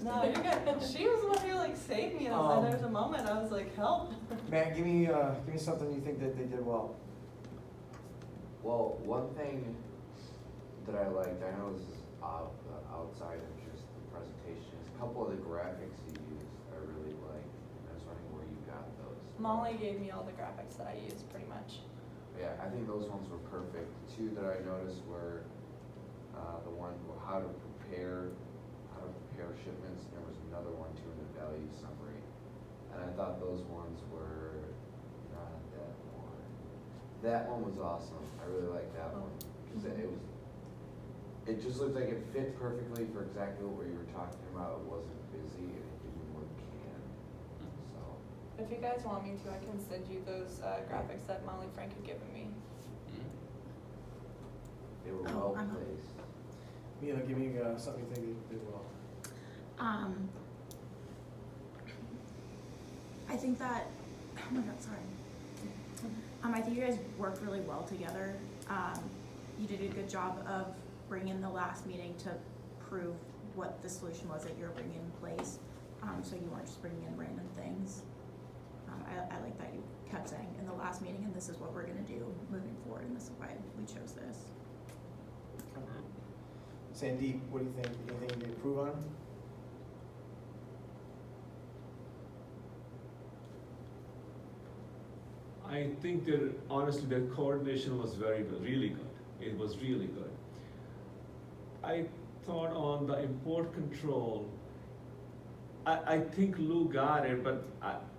No, you're good. She was the one who like saved me, and there was a moment I was like, help. Matt, give me something you think that they did well. Well, one thing that I liked, I know this is outside of just the presentation, is a couple of the graphics you used I really liked. I was wondering where you got those. Molly gave me all the graphics that I used, pretty much. Yeah, I think those ones were perfect. Two that I noticed were the one how to prepare shipments, and there was another one too in the value summary. And I thought those ones were not that one. That one was awesome. I really liked that one because it just looked like it fit perfectly for exactly what you were talking about. It wasn't busy and it didn't look canned. So If you guys want me to, I can send you those graphics that Molly Frank had given me. they were well placed. Mila, give me something you think they did well. I think that, oh my god, sorry. I think you guys worked really well together. You did a good job of bringing the last meeting to prove what the solution was that you were bringing in place. So you weren't just bringing in random things. I like that you kept saying in the last meeting, and this is what we're gonna do moving forward, and this is why we chose this. Sandeep, what do you think? Anything you improve on? I think that honestly the coordination was very good, really good. It was really good. I thought on the import control, I think Lou got it, but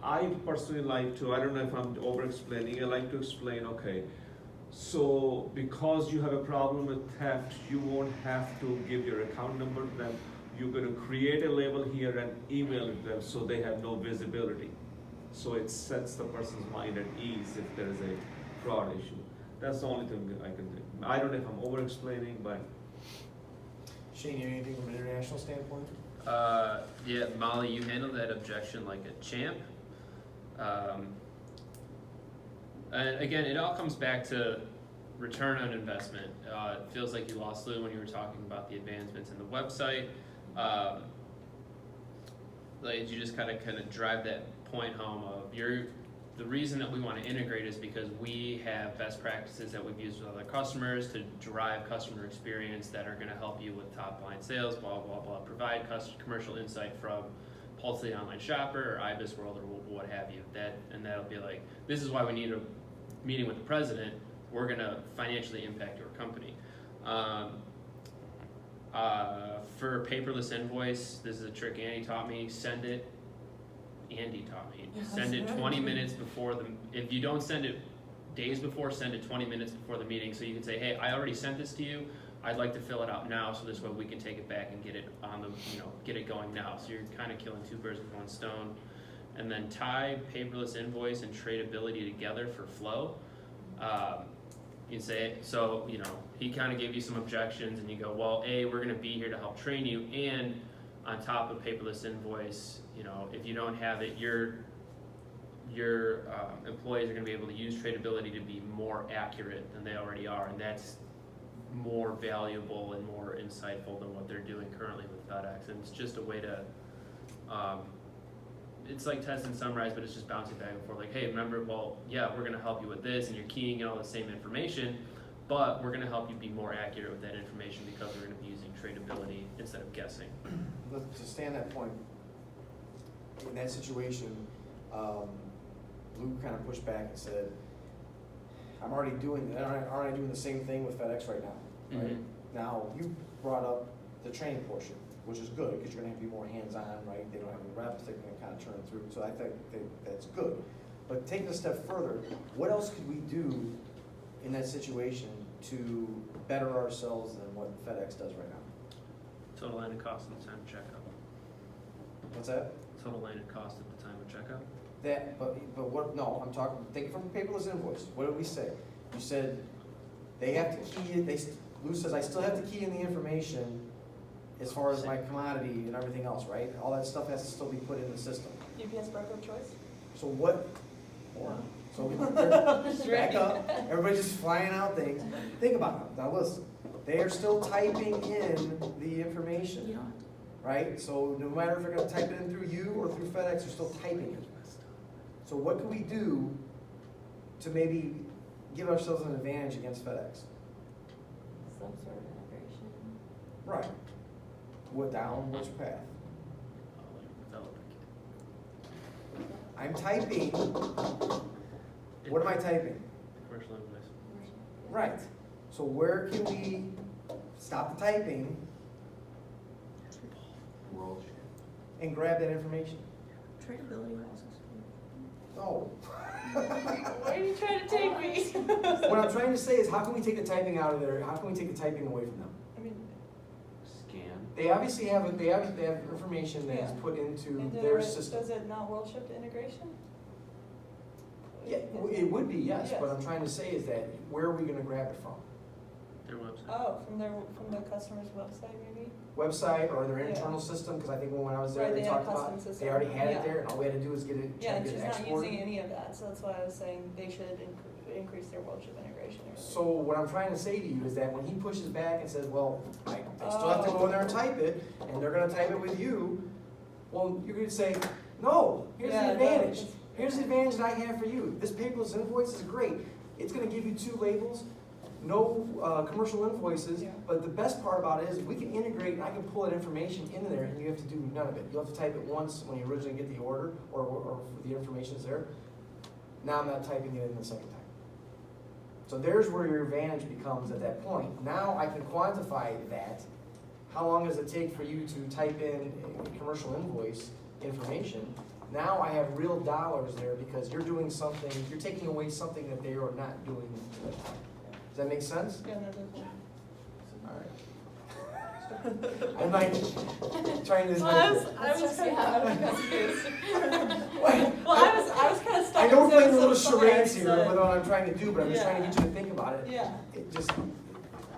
I personally like to, I don't know if I'm over explaining, I like to explain, okay, so because you have a problem with theft, you won't have to give your account number to them. You're gonna create a label here and email it to them so they have no visibility. So it sets the person's mind at ease if there is a fraud issue. That's the only thing I can think. I don't know if I'm over explaining, but. Shane, you anything from an international standpoint? Yeah, Molly, you handled that objection like a champ. And again, it all comes back to return on investment. It feels like you lost Lou when you were talking about the advancements in the website. Like you just kind of drive that point home of the reason that we want to integrate is because we have best practices that we've used with other customers to drive customer experience that are going to help you with top line sales, blah, blah, blah, provide commercial insight from Pulse the Online Shopper or IBIS World or what have you. That'll be like, this is why we need a meeting with the president. We're going to financially impact your company. For paperless invoice, this is a trick Andy taught me. Andy taught me. Send it 20 minutes before if you don't send it days before, send it 20 minutes before the meeting so you can say, hey, I already sent this to you. I'd like to fill it out now so this way we can take it back and get it on get it going now. So you're kind of killing two birds with one stone. And then tie paperless invoice and tradability together for flow. You can say, so, he kind of gave you some objections and you go, well, A, we're going to be here to help train you, and on top of paperless invoice, if you don't have it, your employees are going to be able to use tradability to be more accurate than they already are, and that's more valuable and more insightful than what they're doing currently with FedEx. And it's just a way to, it's like test and summarize, but it's just bouncing back and forth. Like, hey, remember, well, yeah, we're going to help you with this, and you're keying in all the same information, but we're going to help you be more accurate with that information because we're going to be using tradability instead of guessing. To stay on that point, in that situation, Lou kind of pushed back and said, aren't I doing the same thing with FedEx right now? Right? Now, you brought up the training portion, which is good because you're going to have to be more hands-on, right? They don't have any reps, they're going to kind of turn through. So I think that's good. But taking a step further, what else could we do in that situation to better ourselves than what FedEx does right now? Total landed cost at the time of checkout. What's that? Total landed cost at the time of checkout. But what? No, I'm talking. Think from paperless invoice. What did we say? You said they have to key in. Lou says I still have to key in the information as far as my commodity and everything else, right? All that stuff has to still be put in the system. UPS broker of choice? So what? So back up. Everybody's just flying out things. Think about it. Now listen. They are still typing in the information. You don't have right? So no matter if they're gonna type it in through you or through FedEx, they're still typing it. So what can we do to maybe give ourselves an advantage against FedEx? Some sort of integration. Right. What down, which path? I'm typing. What am I typing? Commercial invoice. Right. So where can we stop the typing World and grab that information? Tradability also. No. Where are you trying to take me? What I'm trying to say is, how can we take the typing out of there? How can we take the typing away from them? I mean, scan. They obviously have information that is Yeah. put into and their system. does it not world ship to integration? Yeah, it would be, yes, Yes. but I'm trying to say is that, where are we gonna grab it from? Their website. Oh, from the customer's website maybe? Website or their Yeah. internal system, because I think when I was there, Right, they they have talked about, custom they system. already had it Yeah. there, and all we had to do is get it, Yeah, try to and get she's it not exported. using any of that, so that's why I was saying they should increase their world ship integration. or So what I'm trying to say to you is that when he pushes back and says, well, they still have to go in there and type it, and they're gonna type it with you, well, you're gonna say, no, here's the Yeah, no, advantage. it's- Here's the advantage that I have for you. This paperless invoice is great. It's gonna give you 2 labels, no commercial invoices, Yeah. but the best part about it is we can integrate, and I can pull that information into there, and you have to do none of it. You'll have to type it once when you originally get the order, or the information's there. Now I'm not typing it in the second time. So there's where your advantage becomes at that point. Now I can quantify that. How long does it take for you to type in a commercial invoice information? Now I have real dollars there because you're doing something, you're taking away something that they are not doing. Does that make sense? Yeah, no, definitely. Alright. I'm like trying to. Well, I was kind of confused. Wait, Well, I was kind of stuck. I know we're in playing a some little sort, charades here so- with what I'm trying to do, but I'm just trying to Yeah. get you to think about it. Yeah. It just,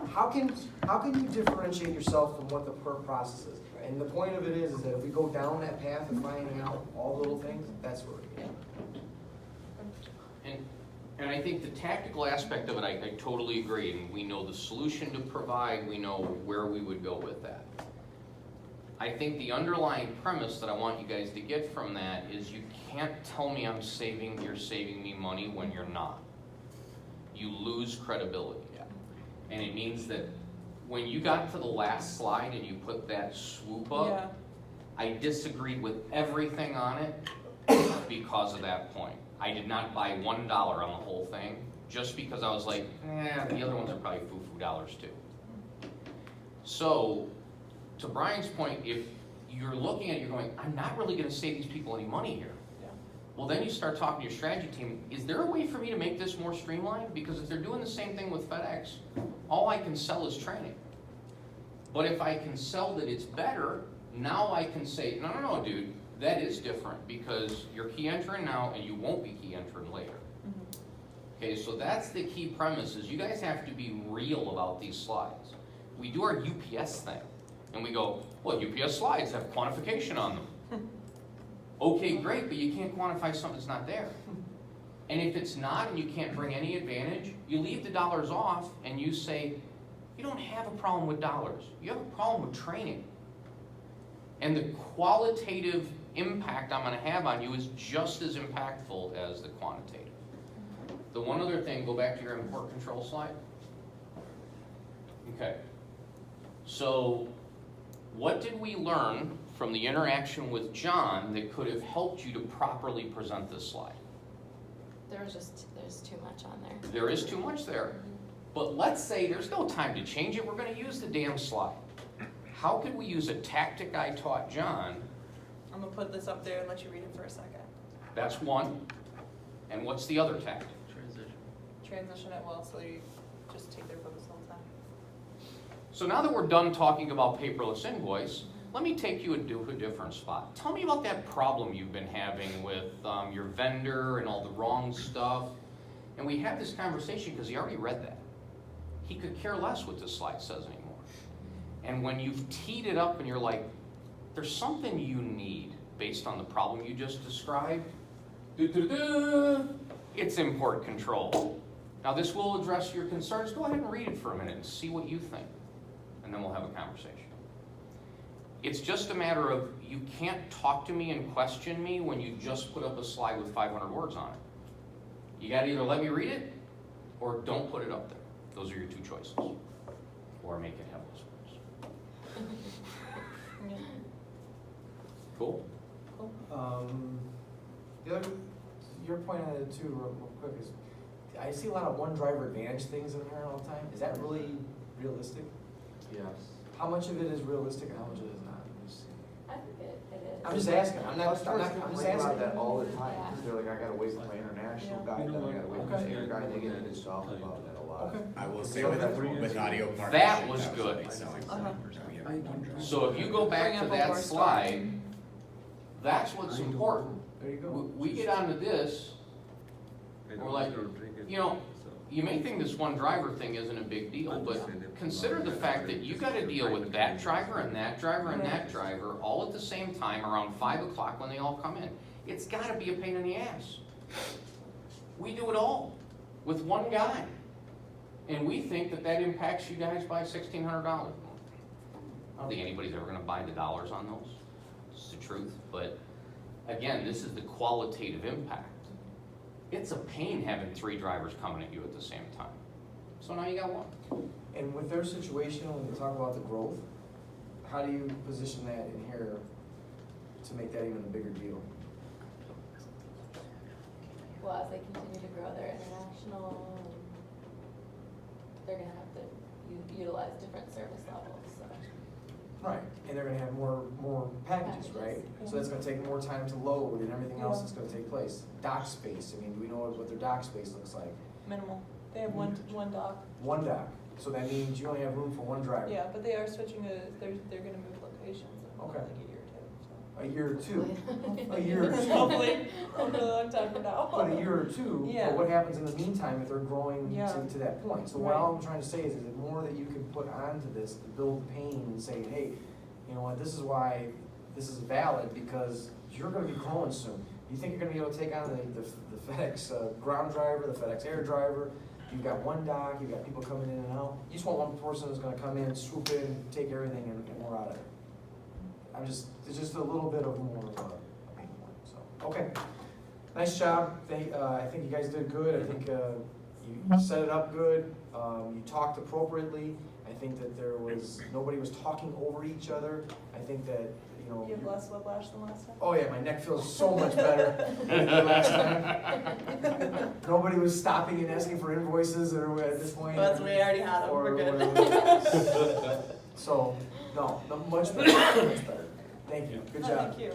how can you differentiate yourself from what the per process is? And the point of it is that if we go down that path of finding out all the little things, that's where we get. And I think the tactical aspect of it, I totally agree, and we know the solution to provide, we know where we would go with that. I think the underlying premise that I want you guys to get from that is you can't tell me you're saving me money when you're not. You lose credibility. And it means that when you got to the last slide and you put that swoop up, Yeah. I disagreed with everything on it because of that point. I did not buy $1 on the whole thing, just because I was like, the other ones are probably foo-foo dollars too. So, to Brian's point, if you're looking at it, you're going, I'm not really gonna save these people any money here. Yeah. Well, then you start talking to your strategy team, is there a way for me to make this more streamlined? Because if they're doing the same thing with FedEx, all I can sell is training. But if I can sell that it's better, now I can say, no, dude, that is different because you're key entering now and you won't be key entering later. Okay, so that's the key premise is you guys have to be real about these slides. We do our UPS thing and we go, well, UPS slides have quantification on them. Okay, great, but you can't quantify something that's not there. And if it's not and you can't bring any advantage, you leave the dollars off and you say, you don't have a problem with dollars. You have a problem with training. And the qualitative impact I'm going to have on you is just as impactful as the quantitative. The one other thing, go back to your import control slide. Okay. So, what did we learn from the interaction with John that could have helped you to properly present this slide? There's too much on there. There is too much there. But let's say there's no time to change it. We're going to use the damn slide. How could we use a tactic I taught John? I'm gonna put this up there and let you read it for a second. That's one. And what's the other tactic? Transition it well, so you just take their focus the whole time. So now that we're done talking about paperless invoice, let me take you to a different spot. Tell me about that problem you've been having with your vendor and all the wrong stuff. And we had this conversation because he already read that. He could care less what this slide says anymore. And when you've teed it up and you're like, there's something you need based on the problem you just described, it's import control. Now this will address your concerns. Go ahead and read it for a minute and see what you think. And then we'll have a conversation. It's just a matter of, you can't talk to me and question me when you just put up a slide with 500 words on it. You gotta either let me read it, or don't put it up there. Those are your two choices. Or make it have those words. Cool? The other, your point on it too, real quick, is I see a lot of one driver advantage things in here all the time. Is that really realistic? Yes. How much of it is realistic and how much of it is not? I think it is. I'm just asking, I'm just Complain about asking. that all the time, because they're like, I gotta wait for my international Yeah. guy, then I gotta wait for my Okay. air guy, they get pissed off about that a lot. Okay. I will say So with, that's with audio partnership. That was good. a big selling point. Uh-huh. We have one driver. So if you go back Bring to up a that more slide, that's what's important. There you go. We get onto this, And Or like, don't drink it, you know, so. you may think this one driver thing isn't a big deal, but consider the fact that you gotta deal with that driver and that driver and that driver all at the same time around 5 o'clock when they all come in. It's gotta be a pain in the ass. We do it all with one guy. And we think that that impacts you guys by $1,600. I don't think anybody's ever gonna buy the dollars on those. It's the truth, but again, this is the qualitative impact. It's a pain having 3 drivers coming at you at the same time. So now you got one. And with their situation, when we talk about the growth, how do you position that in here to make that even a bigger deal? Well, as they continue to grow their international, they're gonna have to utilize different service levels, so. Right, and they're gonna have more packages, right? So that's gonna take more time to load and everything else that's gonna take place. Dock space, I mean, do we know what their dock space looks like? Minimal. They have one dock. One dock, so that means you only have room for one driver. Yeah, but they are switching they're gonna move locations in Okay. like a year or two, so. A year or two, a year or two. Hopefully, a really long time from now. But a year or two, Yeah. but what happens in the meantime if they're growing Yeah. to that point? So what all I'm trying to say is the more that you can put onto this to build pain and say, hey, you know what, this is why this is valid, because you're gonna be growing soon. You think you're gonna be able to take on the FedEx ground driver, the FedEx air driver, you've got one dock, you've got people coming in and out. You just want one person who's gonna come in, swoop in, take everything and we're out of there. It's just a little bit of more of a pain point, so, okay. Nice job, I think you guys did good, I think you set it up good, you talked appropriately. I think that nobody was talking over each other. I think that, you know. You have less whiplash than last time? Oh yeah, my neck feels so much better than last time. Nobody was stopping and asking for invoices or at this point. But we already had them, or we're good. whatever. So, no, much better, much better. Thank you, good Oh, job. thank you.